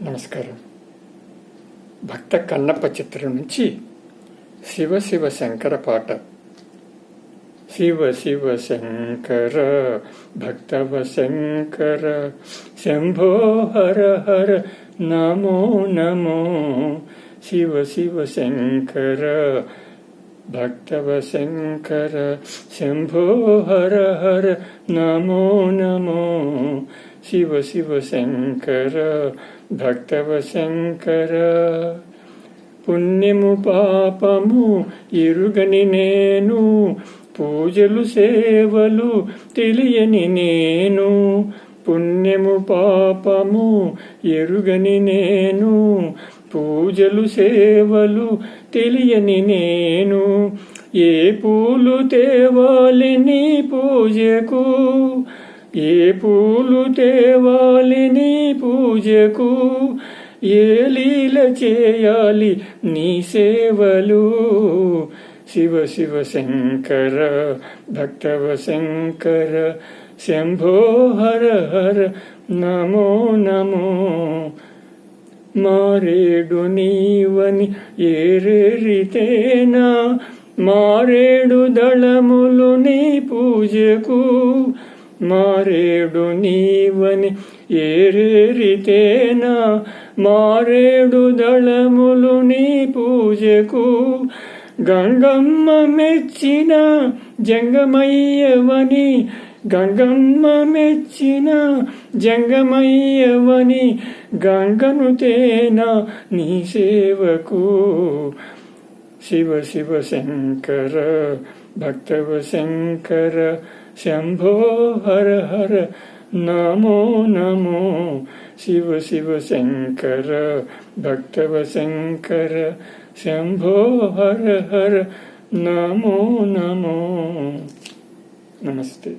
నమస్కారం. భక్త కన్నప్ప చిత్రం నుంచి శివ శివ శంకర పాట. శివ శివ శంకర భక్తవ శంకర శంభో హర హర నమో నమో. శివ శివ శంకర భక్తవ శంకర శంభో హర హర నమో నమో. శివ శివ శంకర భక్తవ శంకర. పుణ్యము పాపము ఎరుగని నేను, పూజలు సేవలు తెలియని నేను. పుణ్యము పాపము ఎరుగని నేను, పూజలు సేవలు తెలియని నేను. ఏ పూలు తేవాలి నీ పూజకు, ఏ పూలు తేవాలి నీ పూజకు, ఏ లీల చేయాలి నీ సేవలు. శివ శివ శంకర భక్తవ శంకర శంభో హర హర నమో నమో. మారేడు నీవని ఏరేరితేనా, మారేడు దళములు నీ పూజకు. మారేడు నీవని ఏరేరితేనా, మారేడు దళములు నీ పూజకు. గంగమ్మ మెచ్చిన జంగమయ్యవని, గంగమ్మ మెచ్చిన జంగమయ్యవని, గంగను తేనా నీ సేవకు. శివ శివ శంకర భక్తవ శంకర శంభో హర హర నమో నమో. శివ శివ శంకర భక్తవ శంకర శంభో హర హర నమో నమో. నమస్తే.